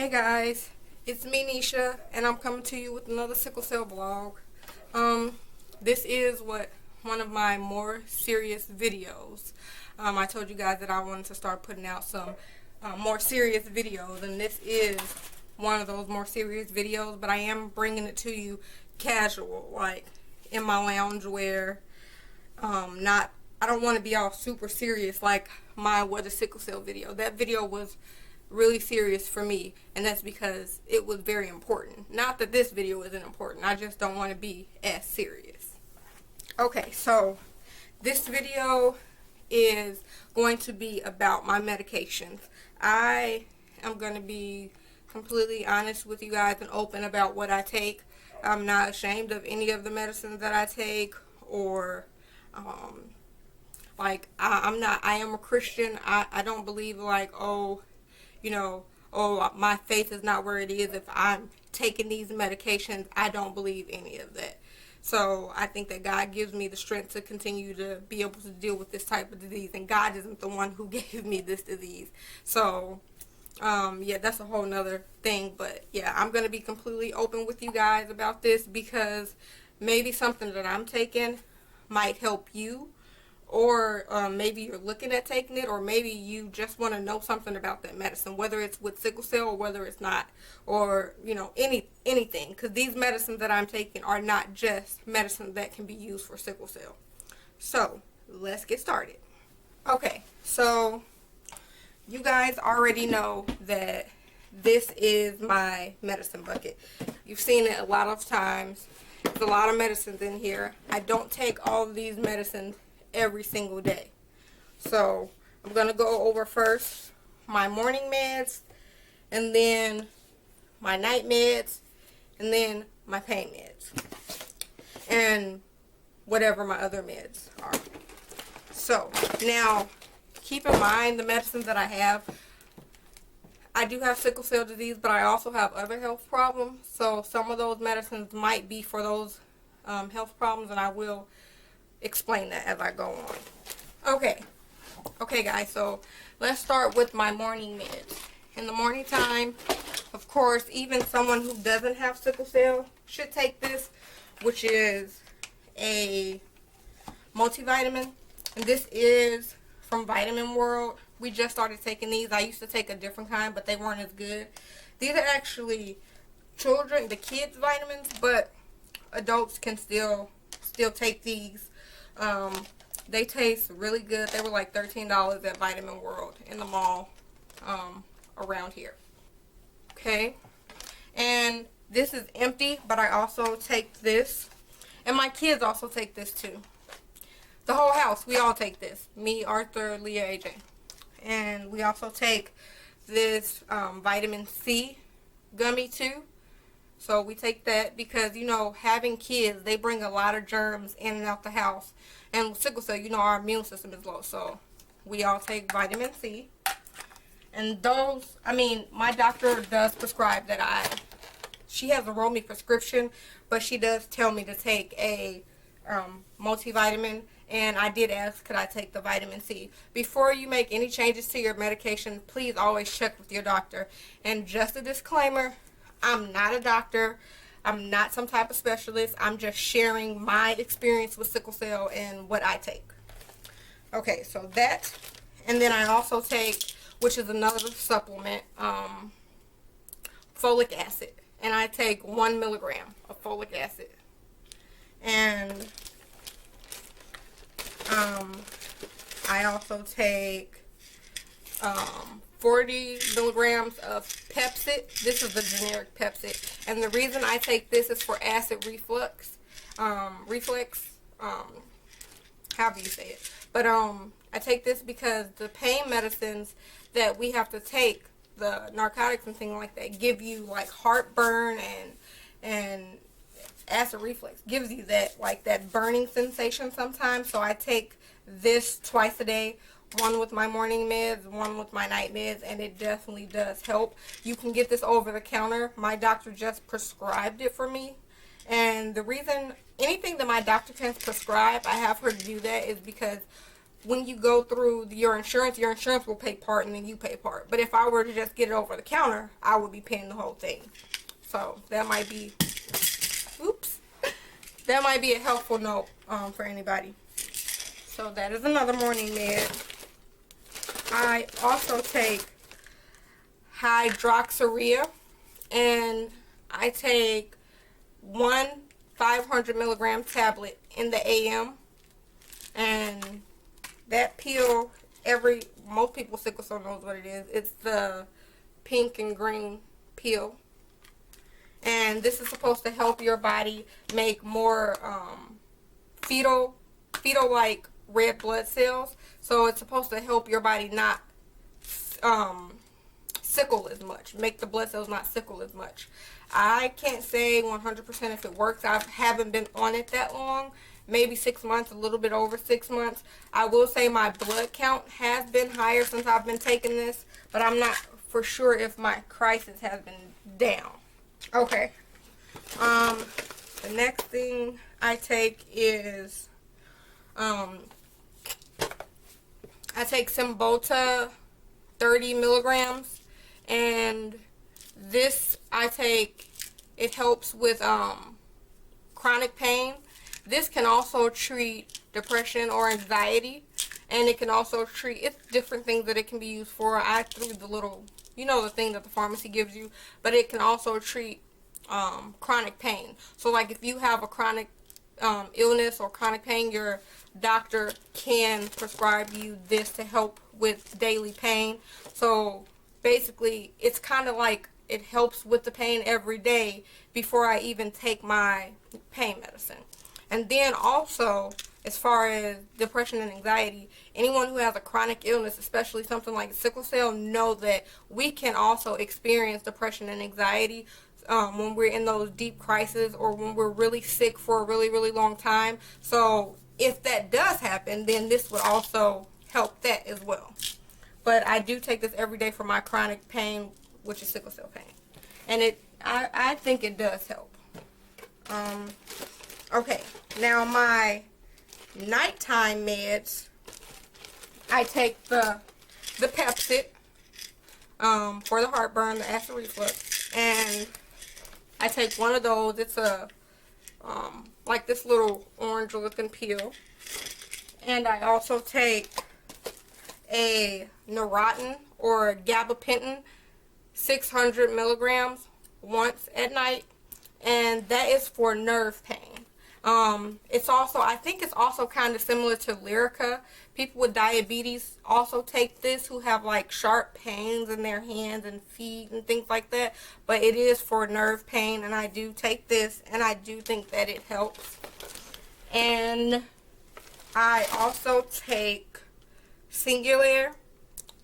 Hey guys, it's me Nesha, and I'm coming to you with another sickle cell vlog. This is one of my more serious videos. I told you guys that I wanted to start putting out some more serious videos, and this is one of those more serious videos, but I am bringing it to you casual, like in my loungewear. I don't want to be all super serious like my What is Sickle Cell video. That video was really serious for me, and that's because it was very important. Not that this video isn't important, I just don't want to be as serious. Okay, so this video is going to be about my medications. I am going to be completely honest with you guys and open about what I take. I'm not ashamed of any of the medicines that I take, or I am a Christian. I don't believe like, oh, my faith is not where it is if I'm taking these medications. I don't believe any of that. So I think that God gives me the strength to continue to be able to deal with this type of disease, and God isn't the one who gave me this disease. So yeah, that's a whole nother thing. But yeah, I'm going to be completely open with you guys about this, because maybe something that I'm taking might help you, or maybe you're looking at taking it, or maybe you just want to know something about that medicine, whether it's with sickle cell or whether it's not, or anything, because these medicines that I'm taking are not just medicines that can be used for sickle cell. So let's get started. Okay, so you guys already know that this is my medicine bucket. You've seen it a lot of times. There's a lot of medicines in here. I don't take all of these medicines every single day. So I'm going to go over first my morning meds, and then my night meds, and then my pain meds, and whatever my other meds are. So now keep in mind the medicines that I have. I do have sickle cell disease, but I also have other health problems. So some of those medicines might be for those health problems, and I will explain that as I go on. Okay guys, so let's start with my morning meds. In the morning time, of course, even someone who doesn't have sickle cell should take this, which is a multivitamin, and this is from Vitamin World. We just started taking these. I used to take a different kind, but they weren't as good. These are actually the kids vitamins, but adults can still take these. They taste really good. They were like $13 at Vitamin World in the mall around here. Okay, and this is empty, but I also take this, and my kids also take this too. The whole house, we all take this. Me, Arthur, Leah, AJ. And we also take this vitamin C gummy too. So we take that because, having kids, they bring a lot of germs in and out the house. And with sickle cell, our immune system is low. So we all take vitamin C. And those, my doctor does prescribe that she hasn't wrote me prescription, but she does tell me to take a multivitamin. And I did ask, could I take the vitamin C? Before you make any changes to your medication, please always check with your doctor. And just a disclaimer, I'm not a doctor. I'm not some type of specialist. I'm just sharing my experience with sickle cell and what I take. Okay, so that. And then I also take, which is another supplement, folic acid. And I take 1 milligram of folic acid. And I also take 40 milligrams of Pepsid. This is the generic Pepsid, and the reason I take this is for acid reflux, however you say it. But I take this because the pain medicines that we have to take, the narcotics and things like that, give you like heartburn, and acid reflux gives you that burning sensation sometimes. So I take this twice a day, one with my morning meds, one with my night meds, and it definitely does help. You can get this over the counter. My doctor just prescribed it for me, and the reason anything that my doctor can prescribe, I have her do that, is because when you go through your insurance will pay part and then you pay part. But if I were to just get it over the counter, I would be paying the whole thing. So that might be, oops, that might be a helpful note for anybody. So that is another morning med. I also take hydroxyurea, and I take one 500 milligram tablet in the AM, and that pill, most people with sickle cell knows what it is. It's the pink and green pill, and this is supposed to help your body make more fetal-like red blood cells. So it's supposed to help your body not sickle as much, make the blood cells not sickle as much. I can't say 100% if it works. I haven't been on it that long, maybe 6 months, a little bit over 6 months. I will say my blood count has been higher since I've been taking this, but I'm not for sure if my crisis has been down. Okay. The next thing I take is I take Cymbalta 30 milligrams, and this I take, it helps with chronic pain. This can also treat depression or anxiety, and it can also treat, it's different things that it can be used for. I threw the little, the thing that the pharmacy gives you, but it can also treat chronic pain. So like if you have a chronic illness or chronic pain, your doctor can prescribe you this to help with daily pain. So basically it's kind of like it helps with the pain every day before I even take my pain medicine. And then also, as far as depression and anxiety, anyone who has a chronic illness, especially something like sickle cell, know that we can also experience depression and anxiety when we're in those deep crises or when we're really sick for a really, really long time. So if that does happen, then this would also help that as well. But I do take this every day for my chronic pain, which is sickle cell pain. And I think it does help. Okay, now my nighttime meds, I take the Pepsid for the heartburn, the acid reflux, and I take one of those. It's a like this little orange looking pill. And I also take a Neurontin or gabapentin 600 milligrams once at night, and that is for nerve pain. It's also, I think it's also kind of similar to Lyrica. People with diabetes also take this who have like sharp pains in their hands and feet and things like that. But it is for nerve pain, and I do take this, and I do think that it helps. And I also take Singular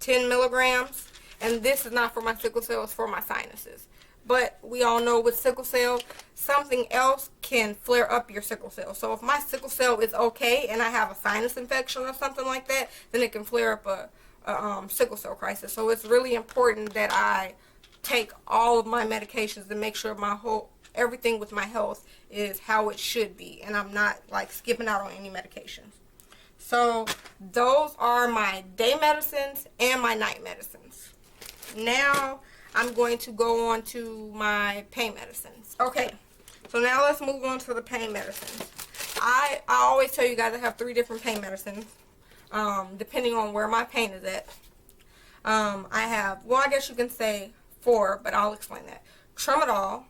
10 milligrams, and this is not for my sickle cell, it's for my sinuses. But we all know with sickle cell, something else can flare up your sickle cell. So if my sickle cell is okay and I have a sinus infection or something like that, then it can flare up a sickle cell crisis. So it's really important that I take all of my medications to make sure everything with my health is how it should be, and I'm not like skipping out on any medications. So those are my day medicines and my night medicines. Now I'm going to go on to my pain medicines. Okay, so now let's move on to the pain medicines. I always tell you guys I have 3 different pain medicines, depending on where my pain is at. I have, well, I guess you can say 4, but I'll explain that. Tramadol,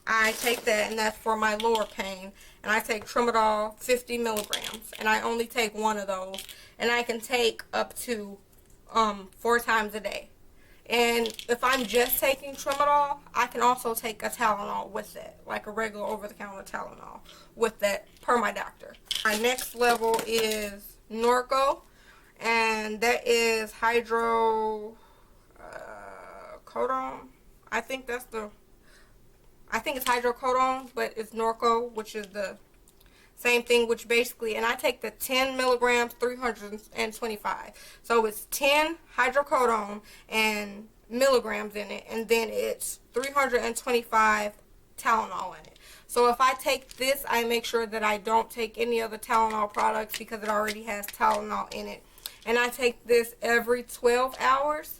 I take that, and that's for my lower pain. And I take Tramadol 50 milligrams, and I only take 1 of those. And I can take up to 4 times a day. And if I'm just taking Tramadol, I can also take a Tylenol with that, like a regular over-the-counter Tylenol with that, per my doctor. My next level is Norco, and that is hydrocodone. I think it's hydrocodone, but it's Norco, which is the same thing, which basically, and I take the 10 milligrams, 325. So it's 10 hydrocodone and milligrams in it, and then it's 325 Tylenol in it. So if I take this, I make sure that I don't take any other Tylenol products because it already has Tylenol in it. and I take this every 12 hours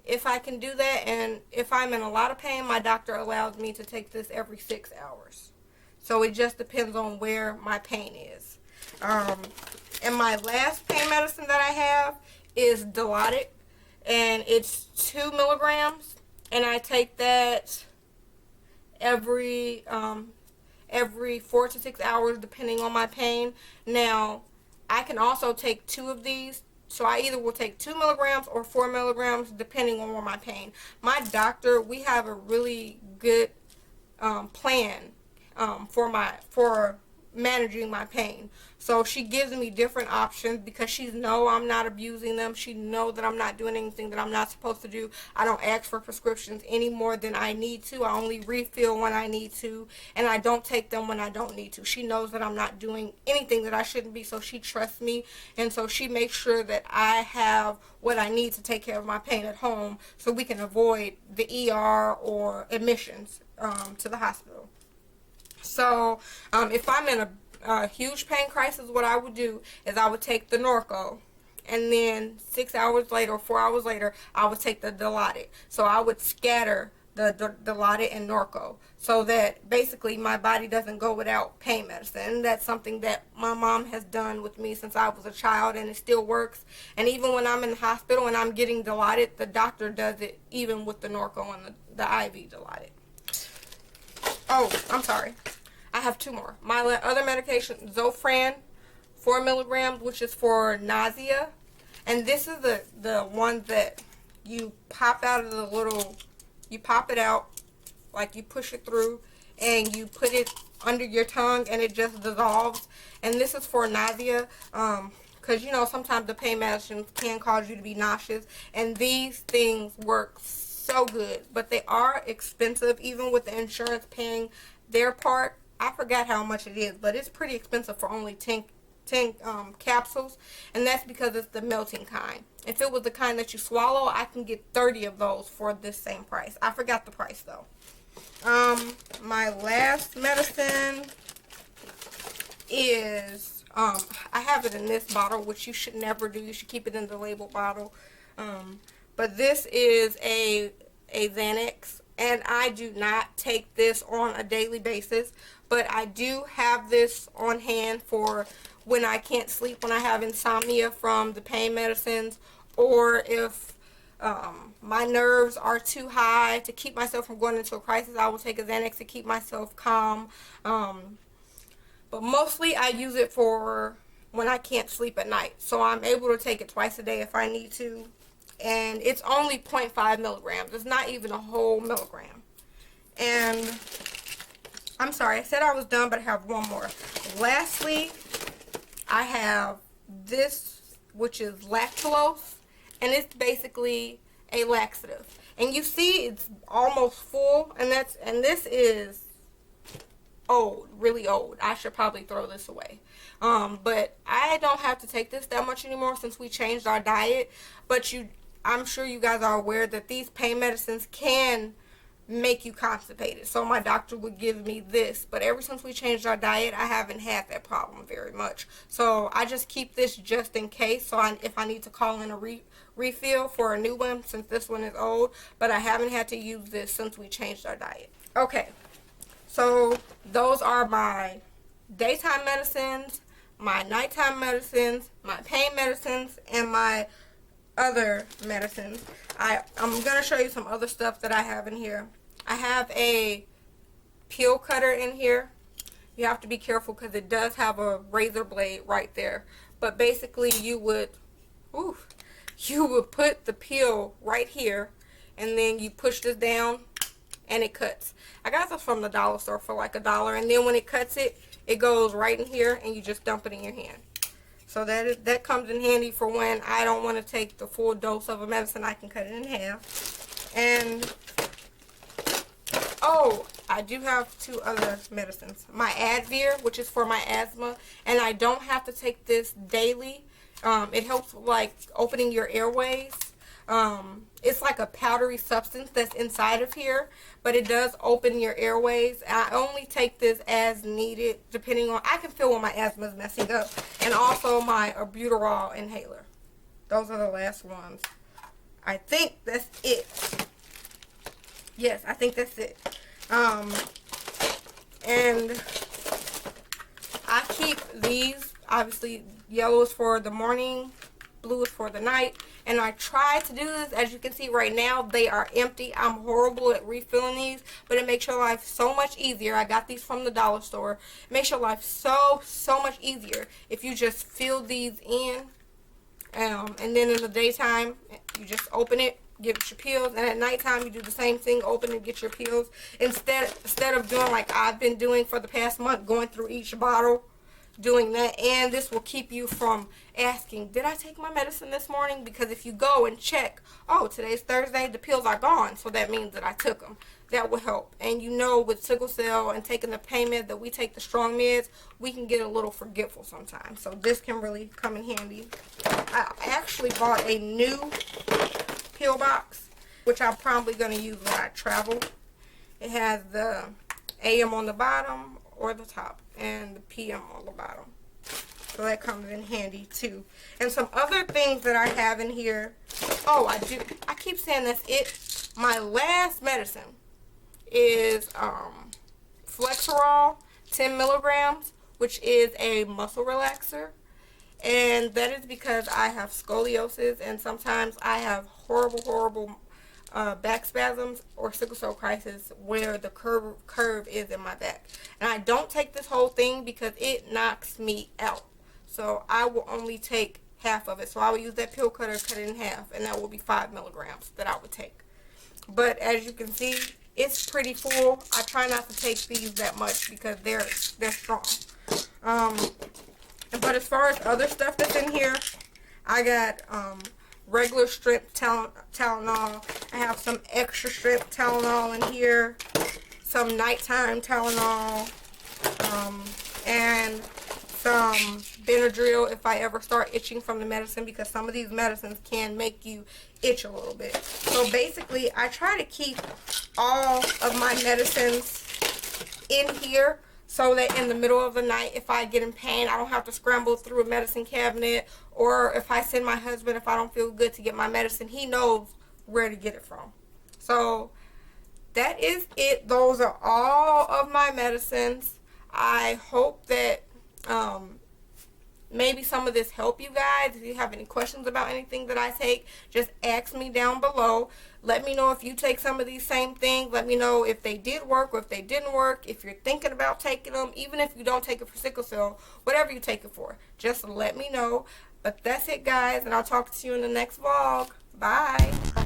if I can do that. And if I'm in a lot of pain, my doctor allows me to take this every 6 hours. So it just depends on where my pain is. And my last pain medicine that I have is Dilaudid, and it's 2 milligrams, and I take that every 4 to 6 hours depending on my pain. Now, I can also take 2 of these, so I either will take 2 milligrams or 4 milligrams depending on where my pain. My doctor, we have a really good plan for managing my pain. So she gives me different options because she knows I'm not abusing them. She knows that I'm not doing anything that I'm not supposed to do. I don't ask for prescriptions any more than I need to. I only refill when I need to, and I don't take them when I don't need to. She knows that I'm not doing anything that I shouldn't be, so she trusts me, and so she makes sure that I have what I need to take care of my pain at home so we can avoid the ER or admissions to the hospital. So if I'm in a huge pain crisis, what I would do is I would take the Norco, and then 6 hours later or 4 hours later, I would take the Dilaudid. So I would scatter the Dilaudid and Norco so that basically my body doesn't go without pain medicine. And that's something that my mom has done with me since I was a child, and it still works. And even when I'm in the hospital and I'm getting Dilaudid, the doctor does it even with the Norco and the IV Dilaudid. Oh, I'm sorry. I have 2 more. My other medication, Zofran, 4 milligrams, which is for nausea. And this is the one that you pop out of the little, you pop it out, like you push it through, and you put it under your tongue, and it just dissolves. And this is for nausea, because, you know, sometimes the pain medicines can cause you to be nauseous. And these things work so good, but they are expensive, even with the insurance paying their part. I forgot how much it is, but it's pretty expensive for only 10 capsules, and that's because it's the melting kind. If it was the kind that you swallow, I can get 30 of those for this same price. I forgot the price though. My last medicine is, I have it in this bottle, which you should never do. You should keep it in the label bottle. But this is a Xanax, and I do not take this on a daily basis, but I do have this on hand for when I can't sleep, when I have insomnia from the pain medicines, or if my nerves are too high to keep myself from going into a crisis, I will take a Xanax to keep myself calm. But mostly I use it for when I can't sleep at night, so I'm able to take it twice a day if I need to. And it's only 0.5 milligrams. It's not even a whole milligram. And I'm sorry, I said I was done, but I have one more. Lastly, I have this, which is lactulose, and it's basically a laxative. And you see it's almost full, and this is old, really old. I should probably throw this away. But I don't have to take this that much anymore since we changed our diet. But I'm sure you guys are aware that these pain medicines can make you constipated. So my doctor would give me this, but ever since we changed our diet, I haven't had that problem very much. So I just keep this just in case, so if I need to call in a refill for a new one, since this one is old. But I haven't had to use this since we changed our diet. Okay, so those are my daytime medicines, my nighttime medicines, my pain medicines, and my other medicines. I'm going to show you some other stuff that I have in here. I have a peel cutter in here. You have to be careful because it does have a razor blade right there. But basically you would put the peel right here, and then you push this down and it cuts. I got this from the dollar store for like $1, and then when it cuts it, it goes right in here and you just dump it in your hand. So that comes in handy for when I don't want to take the full dose of a medicine. I can cut it in half. And oh, I do have 2 other medicines. My Advil, which is for my asthma, and I don't have to take this daily. It helps with like opening your airways. It's like a powdery substance that's inside of here, but it does open your airways. I only take this as needed, depending on, I can feel when my asthma is messing up. And also my albuterol inhaler. those are the last ones. I think that's it. Yes, I think that's it. And I keep these, obviously yellow is for the morning, blue is for the night, and I try to do this. As you can see right now, they are empty. I'm horrible at refilling these, but it makes your life so much easier. I got these from the dollar store. It makes your life so much easier if you just fill these in, and then in the daytime you just open it, give it your pills, and at nighttime you do the same thing, open and get your pills, instead of doing like I've been doing for the past month, going through each bottle, doing that. And this will keep you from asking, did I take my medicine this morning? Because if you go and check, oh, today's Thursday, the pills are gone, so that means that I took them. That will help. And you know, with sickle cell and taking the pain med that we take, the strong meds, we can get a little forgetful sometimes, so this can really come in handy. I actually bought a new pill box, which I'm probably going to use when I travel. It has the AM on the bottom or the top, and the PM on the bottom, so that comes in handy too. And some other things that I have in here, oh, I keep saying that's it. My last medicine is Flexerol 10 milligrams, which is a muscle relaxer. And that is because I have scoliosis, and sometimes I have horrible back spasms or sickle cell crisis where the curve is in my back. And I don't take this whole thing because it knocks me out. So I will only take half of it. So I will use that pill cutter, cut it in half, and that will be 5 milligrams that I would take. But as you can see, it's pretty full. I try not to take these that much because they're strong. But as far as other stuff that's in here, I got regular strength Tylenol. I have some extra strength Tylenol in here, some nighttime Tylenol, and some Benadryl if I ever start itching from the medicine, because some of these medicines can make you itch a little bit. So basically, I try to keep all of my medicines in here, so that in the middle of the night, if I get in pain, I don't have to scramble through a medicine cabinet. Or if I send my husband, if I don't feel good, to get my medicine, he knows where to get it from. So that is it. Those are all of my medicines. I hope that maybe some of this helped you guys. If you have any questions about anything that I take, just ask me down below. Let me know if you take some of these same things. Let me know if they did work or if they didn't work. If you're thinking about taking them, even if you don't take it for sickle cell, whatever you take it for, just let me know. But that's it, guys, and I'll talk to you in the next vlog. Bye.